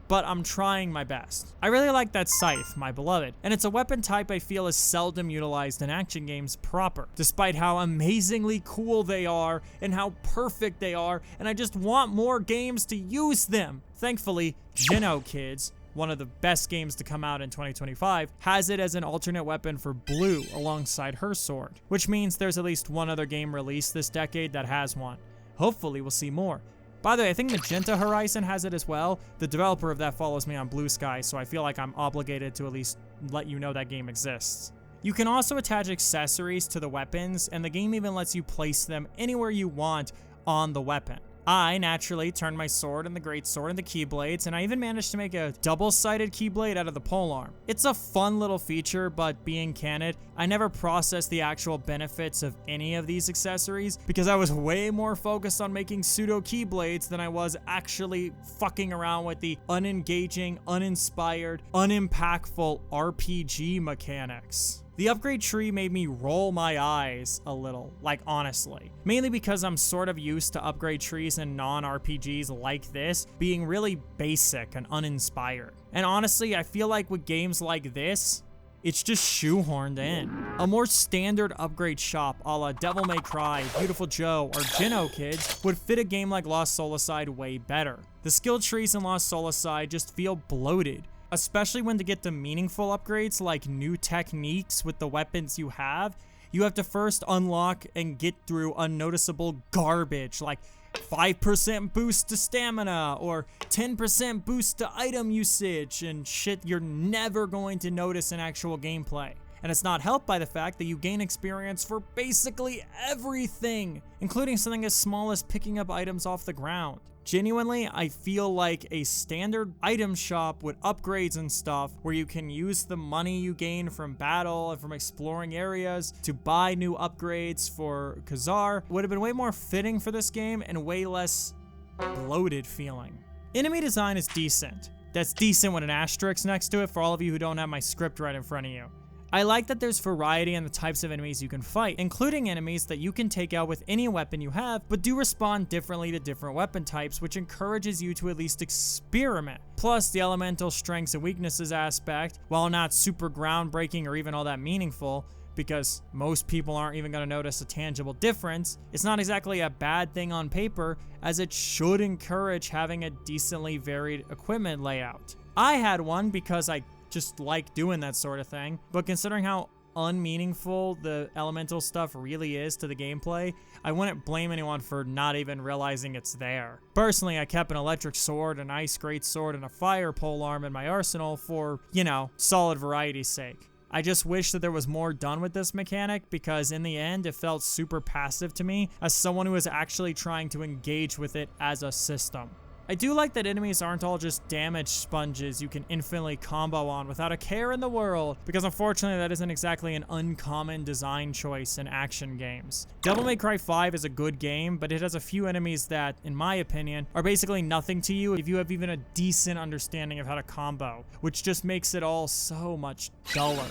Speaker 2: but I'm trying my best. I really like that scythe, my beloved, and it's a weapon type I feel is seldom utilized in action games proper, despite how amazingly cool they are and how perfect they are, and I just want more games to use them. Thankfully, Kids, one of the best games to come out in 2025, has it as an alternate weapon for Blue alongside her sword, which means there's at least one other game released this decade that has one. Hopefully we'll see more. By the way, I think Magenta Horizon has it as well. The developer of that follows me on Blue Sky, so I feel like I'm obligated to at least let you know that game exists. You can also attach accessories to the weapons, and the game even lets you place them anywhere you want on the weapon. I naturally turned my sword and the greatsword into keyblades, and I even managed to make a double-sided keyblade out of the polearm. It's a fun little feature, but being candid, I never processed the actual benefits of any of these accessories because I was way more focused on making pseudo keyblades than I was actually fucking around with the unengaging, uninspired, unimpactful RPG mechanics. The upgrade tree made me roll my eyes a little, like honestly. Mainly because I'm sort of used to upgrade trees in non-RPGs like this being really basic and uninspired. And honestly, I feel like with games like this, it's just shoehorned in. A more standard upgrade shop a la Devil May Cry, Beautiful Joe, or Kids would fit a game like Lost Soul Aside way better. The skill trees in Lost Soul Aside just feel bloated, especially when to get to meaningful upgrades like new techniques with the weapons you have to first unlock and get through unnoticeable garbage like 5% boost to stamina or 10% boost to item usage and shit you're never going to notice in actual gameplay. And it's not helped by the fact that you gain experience for basically everything, including something as small as picking up items off the ground. Genuinely, I feel like a standard item shop with upgrades and stuff where you can use the money you gain from battle and from exploring areas to buy new upgrades for Khazar would have been way more fitting for this game and way less bloated feeling. Enemy design is decent. That's decent with an asterisk next to it for all of you who don't have my script right in front of you. I like that there's variety in the types of enemies you can fight, including enemies that you can take out with any weapon you have, but do respond differently to different weapon types, which encourages you to at least experiment. Plus, the elemental strengths and weaknesses aspect, while not super groundbreaking or even all that meaningful, because most people aren't even going to notice a tangible difference, it's not exactly a bad thing on paper, as it should encourage having a decently varied equipment layout. I had one because I just like doing that sort of thing, but considering how unmeaningful the elemental stuff really is to the gameplay, I wouldn't blame anyone for not even realizing it's there. Personally, I kept an electric sword, an ice great sword, and a fire polearm in my arsenal for, you know, solid variety's sake. I just wish that there was more done with this mechanic, because in the end, it felt super passive to me as someone who was actually trying to engage with it as a system. I do like that enemies aren't all just damage sponges you can infinitely combo on without a care in the world, because unfortunately that isn't exactly an uncommon design choice in action games. Devil May Cry 5 is a good game, but it has a few enemies that, in my opinion, are basically nothing to you if you have even a decent understanding of how to combo, which just makes it all so much duller.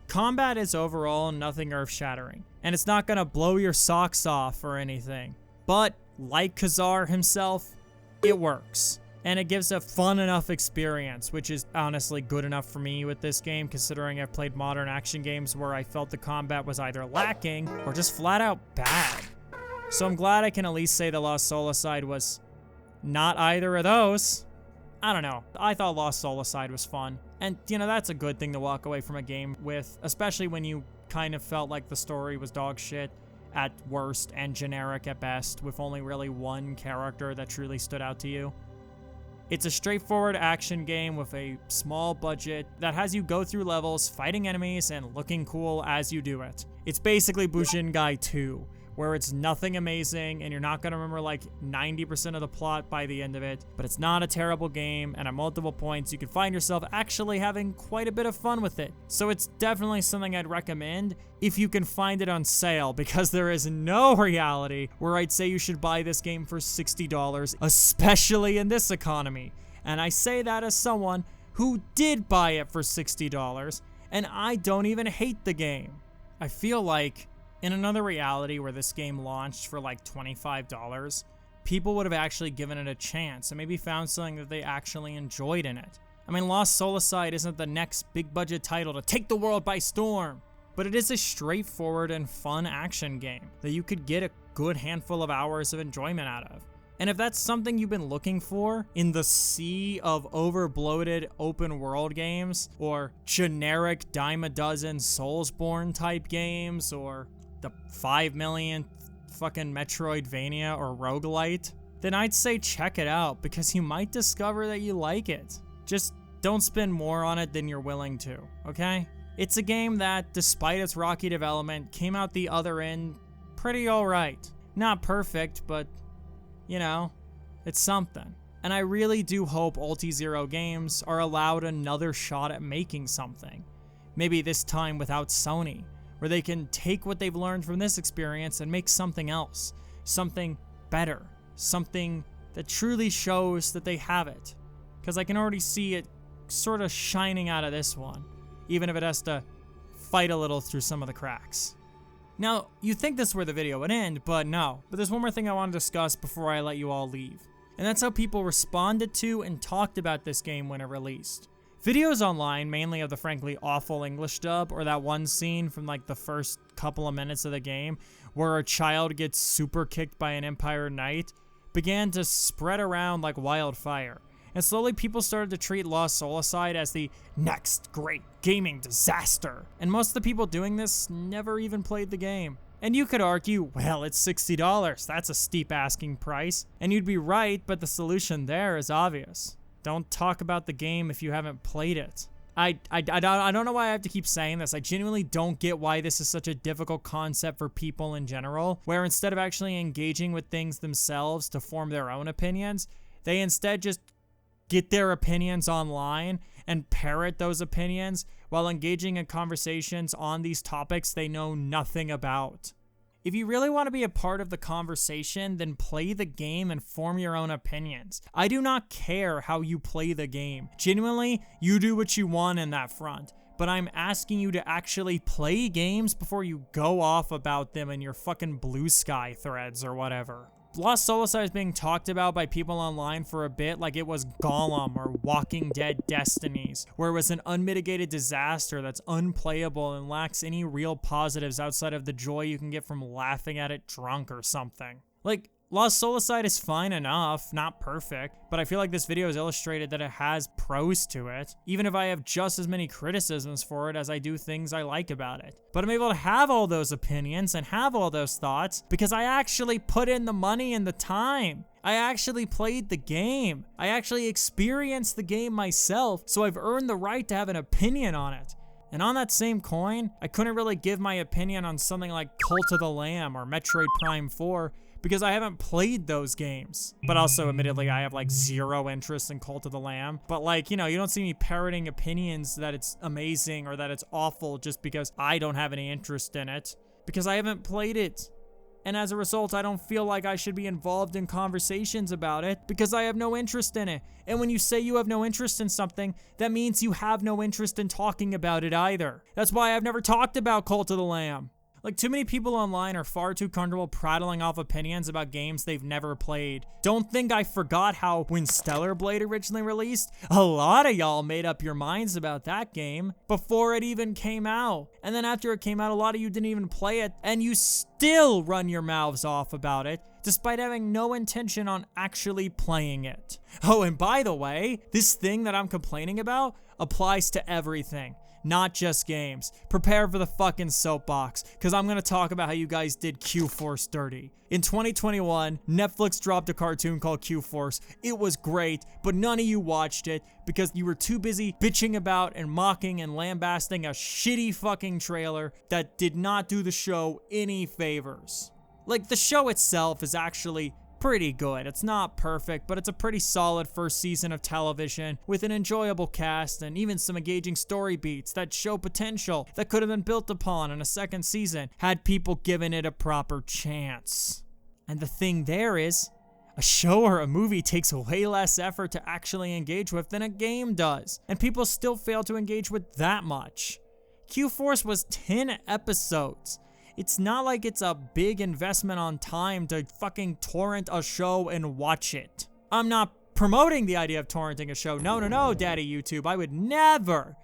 Speaker 2: Combat is overall nothing earth-shattering, and it's not gonna blow your socks off or anything, but like Khazar himself, it works, and it gives a fun enough experience, which is honestly good enough for me with this game, considering I've played modern action games where I felt the combat was either lacking or just flat out bad. So I'm glad I can at least say the Lost Soulacide was not either of those. I don't know, I thought Lost Soulacide was fun, and you know, that's a good thing to walk away from a game with, especially when you kind of felt like the story was dog shit at worst and generic at best, with only really one character that truly stood out to you. It's a straightforward action game with a small budget that has you go through levels, fighting enemies, and looking cool as you do it. It's basically Bujingai 2, where it's nothing amazing and you're not going to remember like 90% of the plot by the end of it, but it's not a terrible game, and at multiple points you can find yourself actually having quite a bit of fun with it. So it's definitely something I'd recommend if you can find it on sale, because there is no reality where I'd say you should buy this game for $60, especially in this economy. And I say that as someone who did buy it for $60, and I don't even hate the game. I feel like in another reality where this game launched for like $25, people would have actually given it a chance and maybe found something that they actually enjoyed in it. I mean, Lost Soulacide isn't the next big budget title to take the world by storm, but it is a straightforward and fun action game that you could get a good handful of hours of enjoyment out of. And if that's something you've been looking for in the sea of over-bloated open-world games, or generic dime-a-dozen Soulsborne type games, or the 5 millionth fucking Metroidvania or roguelite, then I'd say check it out, because you might discover that you like it. Just don't spend more on it than you're willing to, okay? It's a game that, despite its rocky development, came out the other end pretty alright. Not perfect, but, you know, it's something. And I really do hope Ulti-Zero Games are allowed another shot at making something. Maybe this time without Sony, where they can take what they've learned from this experience and make something else, something better, something that truly shows that they have it. Because I can already see it sort of shining out of this one, even if it has to fight a little through some of the cracks. Now, you'd think this is where the video would end, but no. But there's one more thing I want to discuss before I let you all leave. And that's how people responded to and talked about this game when it released. Videos online, mainly of the frankly awful English dub, or that one scene from like the first couple of minutes of the game where a child gets super kicked by an Empire Knight, began to spread around like wildfire. And slowly people started to treat Lost Soulacide as the next great gaming disaster. And most of the people doing this never even played the game. And you could argue, well, it's $60, that's a steep asking price. And you'd be right, but the solution there is obvious. Don't talk about the game if you haven't played it. I don't know why I have to keep saying this. I genuinely don't get why this is such a difficult concept for people in general, where instead of actually engaging with things themselves to form their own opinions, they instead just get their opinions online and parrot those opinions while engaging in conversations on these topics they know nothing about. If you really want to be a part of the conversation, then play the game and form your own opinions. I do not care how you play the game. Genuinely, you do what you want in that front. but I'm asking you to actually play games before you go off about them in your fucking Blue Sky threads or whatever. Lost Soulside is being talked about by people online for a bit like it was Gollum or Walking Dead Destinies, where it was an unmitigated disaster that's unplayable and lacks any real positives outside of the joy you can get from laughing at it drunk or something. Like, Lost Soulside is fine enough, not perfect, but I feel like this video has illustrated that it has pros to it, even if I have just as many criticisms for it as I do things I like about it. But I'm able to have all those opinions and have all those thoughts because I actually put in the money and the time. I actually played the game. I actually experienced the game myself, so I've earned the right to have an opinion on it. And on that same coin, I couldn't really give my opinion on something like Cult of the Lamb or Metroid Prime 4 because I haven't played those games. But also, admittedly, I have like zero interest in Cult of the Lamb. But like, you know, you don't see me parroting opinions that it's amazing or that it's awful just because I don't have any interest in it. Because I haven't played it. And as a result, I don't feel like I should be involved in conversations about it because I have no interest in it. And when you say you have no interest in something, that means you have no interest in talking about it either. That's why I've never talked about Cult of the Lamb. Like, too many people online are far too comfortable prattling off opinions about games they've never played. Don't think I forgot how when Stellar Blade originally released, a lot of y'all made up your minds about that game before it even came out. And then after it came out, a lot of you didn't even play it, and you still run your mouths off about it, despite having no intention on actually playing it. Oh, and by the way, this thing that I'm complaining about applies to everything. Not just games. Prepare for the fucking soapbox, because I'm going to talk about how you guys did Q-Force dirty. In 2021, Netflix dropped a cartoon called Q-Force. It was great, but none of you watched it because you were too busy bitching about and mocking and lambasting a shitty fucking trailer that did not do the show any favors. Like, the show itself is actually pretty good. It's not perfect, but it's a pretty solid first season of television with an enjoyable cast and even some engaging story beats that show potential that could have been built upon in a second season had people given it a proper chance. And the thing there is, a show or a movie takes way less effort to actually engage with than a game does, and people still fail to engage with that much. Q-Force was 10 episodes. It's not like it's a big investment on time to fucking torrent a show and watch it. I'm not promoting the idea of torrenting a show. No, Daddy YouTube. I would never.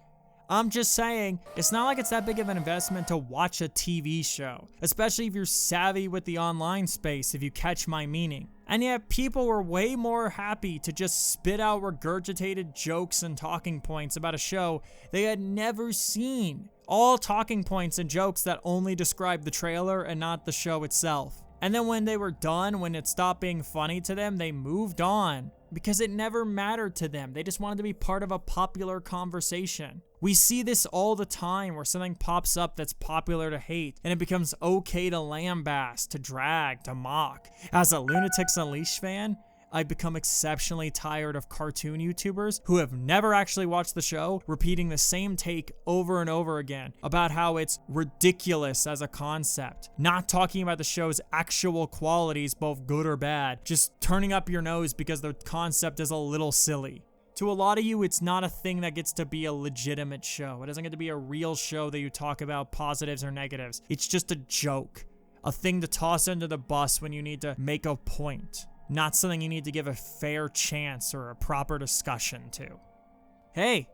Speaker 2: I'm just saying, it's not like it's that big of an investment to watch a TV show, especially if you're savvy with the online space, if you catch my meaning. And yet people were way more happy to just spit out regurgitated jokes and talking points about a show they had never seen. All talking points and jokes that only describe the trailer and not the show itself. And then when they were done, when it stopped being funny to them, they moved on because it never mattered to them. They just wanted to be part of a popular conversation. We see this all the time where something pops up that's popular to hate and it becomes okay to lambaste, to drag, to mock. As a Lunatics Unleashed fan, I've become exceptionally tired of cartoon YouTubers who have never actually watched the show repeating the same take over and over again about how it's ridiculous as a concept, not talking about the show's actual qualities, both good or bad, just turning up your nose because the concept is a little silly. To a lot of you, it's not a thing that gets to be a legitimate show. It doesn't get to be a real show that you talk about positives or negatives. It's just a joke, a thing to toss under the bus when you need to make a point. Not something you need to give a fair chance or a proper discussion to. Hey,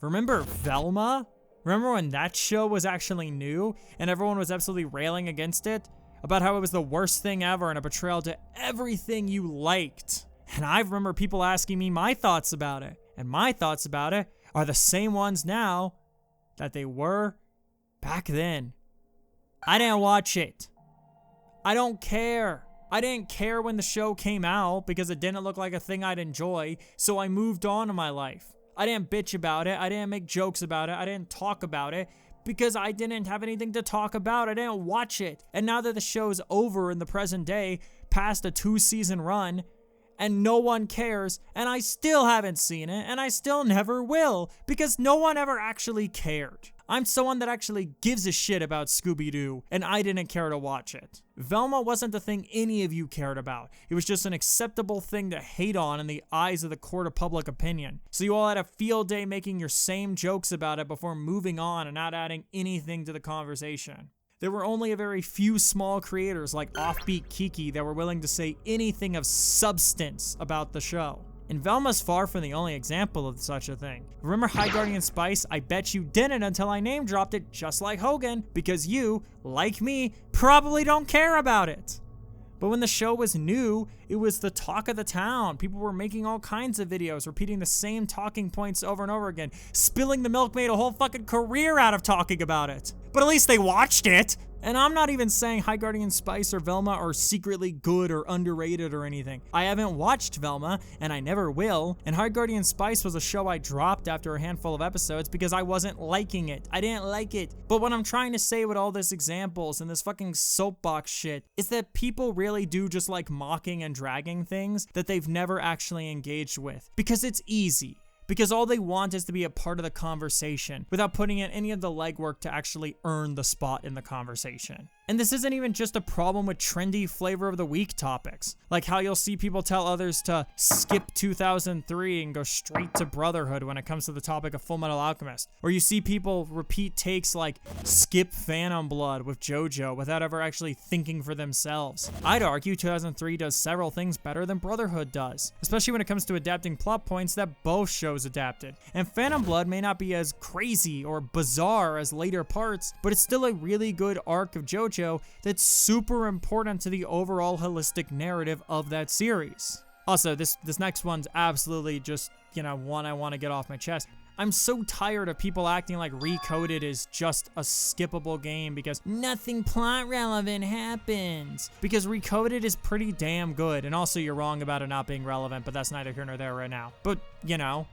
Speaker 2: remember Velma? Remember when that show was actually new and everyone was absolutely railing against it? About how it was the worst thing ever and a betrayal to everything you liked. And I remember people asking me my thoughts about it. And my thoughts about it are the same ones now that they were back then. I didn't watch it. I don't care. I didn't care when the show came out because it didn't look like a thing I'd enjoy, so I moved on in my life. I didn't bitch about it, I didn't make jokes about it, I didn't talk about it because I didn't have anything to talk about. I didn't watch it. And now that the show's over in the present day, past a 2-season run, and no one cares, and I still haven't seen it, and I still never will, because no one ever actually cared. I'm someone that actually gives a shit about Scooby-Doo, and I didn't care to watch it. Velma wasn't the thing any of you cared about. It was just an acceptable thing to hate on in the eyes of the court of public opinion. So you all had a field day making your same jokes about it before moving on and not adding anything to the conversation. There were only a very few small creators like Offbeat Kiki that were willing to say anything of substance about the show. And Velma's far from the only example of such a thing. Remember High Guardian Spice? I bet you didn't until I name dropped it, just like Hogan, because you, like me, probably don't care about it. But when the show was new, it was the talk of the town. People were making all kinds of videos, repeating the same talking points over and over again. Spilling the Milk made a whole fucking career out of talking about it. But at least they watched it. And I'm not even saying High Guardian Spice or Velma are secretly good or underrated or anything. I haven't watched Velma, and I never will. And High Guardian Spice was a show I dropped after a handful of episodes because I wasn't liking it. I didn't like it. But what I'm trying to say with all these examples and this fucking soapbox shit is that people really do just like mocking and dragging things that they've never actually engaged with. Because it's easy. Because all they want is to be a part of the conversation without putting in any of the legwork to actually earn the spot in the conversation. And this isn't even just a problem with trendy flavor of the week topics, like how you'll see people tell others to skip 2003 and go straight to Brotherhood when it comes to the topic of Full Metal Alchemist. Or you see people repeat takes like skip Phantom Blood with JoJo without ever actually thinking for themselves. I'd argue 2003 does several things better than Brotherhood does, especially when it comes to adapting plot points that both shows adapted. And Phantom Blood may not be as crazy or bizarre as later parts, but it's still a really good arc of JoJo that's super important to the overall holistic narrative of that series. Also, this next one's absolutely just, one I want to get off my chest. I'm so tired of people acting like Recoded is just a skippable game because nothing plot relevant happens. Because Recoded is pretty damn good, and also you're wrong about it not being relevant, but that's neither here nor there right now. But,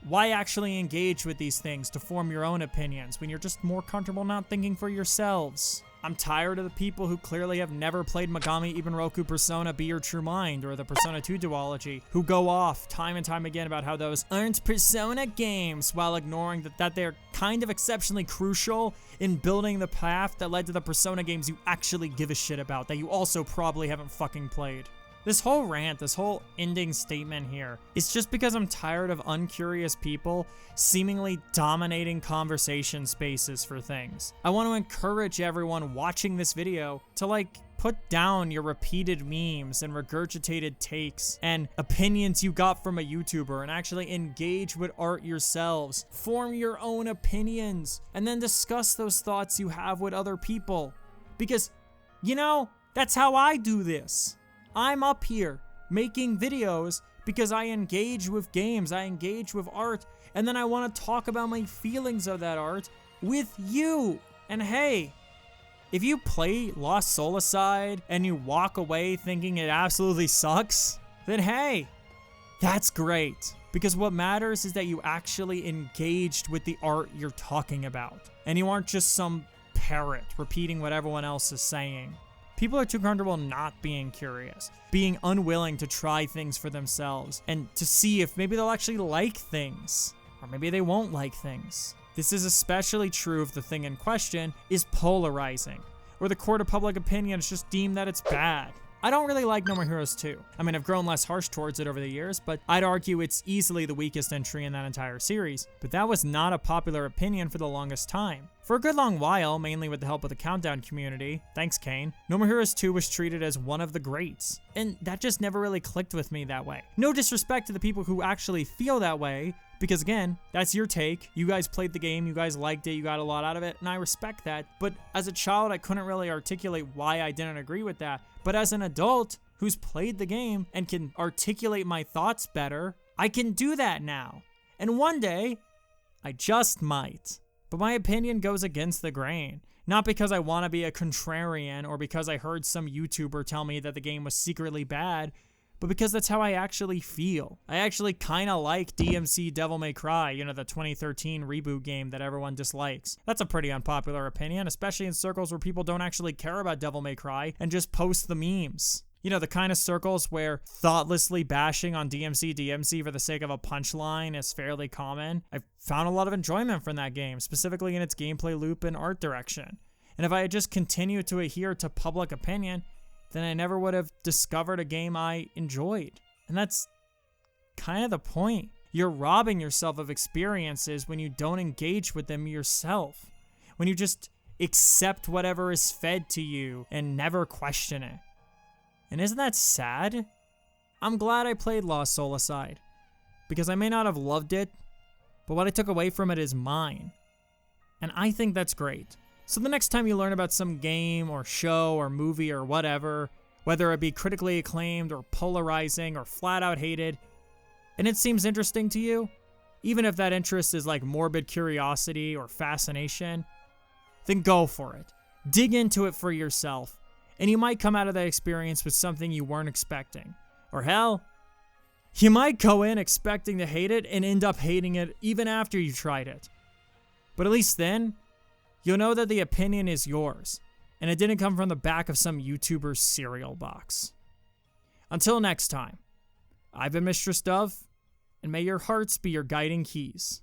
Speaker 2: why actually engage with these things to form your own opinions when you're just more comfortable not thinking for yourselves? I'm tired of the people who clearly have never played Megami Ibanroku Persona Be Your True Mind or the Persona 2 duology, who go off time and time again about how those aren't Persona games while ignoring that they're kind of exceptionally crucial in building the path that led to the Persona games you actually give a shit about that you also probably haven't fucking played. This whole rant, this whole ending statement here, is just because I'm tired of uncurious people seemingly dominating conversation spaces for things. I want to encourage everyone watching this video to put down your repeated memes and regurgitated takes and opinions you got from a YouTuber and actually engage with art yourselves. Form your own opinions and then discuss those thoughts you have with other people. Because, that's how I do this. I'm up here making videos because I engage with games, I engage with art, and then I want to talk about my feelings of that art with you. And hey, if you play Lost Soulacide and you walk away thinking it absolutely sucks, then hey, that's great. Because what matters is that you actually engaged with the art you're talking about, and you aren't just some parrot repeating what everyone else is saying. People are too comfortable not being curious, being unwilling to try things for themselves, and to see if maybe they'll actually like things, or maybe they won't like things. This is especially true if the thing in question is polarizing, where the court of public opinion is just deemed that it's bad. I don't really like No More Heroes 2. I mean, I've grown less harsh towards it over the years, but I'd argue it's easily the weakest entry in that entire series. But that was not a popular opinion for the longest time. For a good long while, mainly with the help of the Countdown community, thanks Kane, No More Heroes 2 was treated as one of the greats. And that just never really clicked with me that way. No disrespect to the people who actually feel that way, because again, that's your take. You guys played the game, you guys liked it, you got a lot out of it, and I respect that. But as a child, I couldn't really articulate why I didn't agree with that. But as an adult who's played the game and can articulate my thoughts better, I can do that now. And one day, I just might. But my opinion goes against the grain. Not because I want to be a contrarian or because I heard some YouTuber tell me that the game was secretly bad, but because that's how I actually feel. I actually kind of like DMC Devil May Cry, the 2013 reboot game that everyone dislikes. That's a pretty unpopular opinion, especially in circles where people don't actually care about Devil May Cry and just post the memes. You know, the kind of circles where thoughtlessly bashing on DMC for the sake of a punchline is fairly common. I've found a lot of enjoyment from that game, specifically in its gameplay loop and art direction. And if I had just continued to adhere to public opinion, then I never would have discovered a game I enjoyed. And that's kind of the point. You're robbing yourself of experiences when you don't engage with them yourself. When you just accept whatever is fed to you and never question it. And isn't that sad? I'm glad I played Lost Soul Aside, because I may not have loved it, but what I took away from it is mine. And I think that's great. So the next time you learn about some game or show or movie or whatever, whether it be critically acclaimed or polarizing or flat out hated, and it seems interesting to you, even if that interest is like morbid curiosity or fascination, then go for it. Dig into it for yourself, and you might come out of that experience with something you weren't expecting. Or hell, you might go in expecting to hate it and end up hating it even after you tried it. But at least then, you'll know that the opinion is yours, and it didn't come from the back of some YouTuber's cereal box. Until next time, I've been Mistress Dove, and may your hearts be your guiding keys.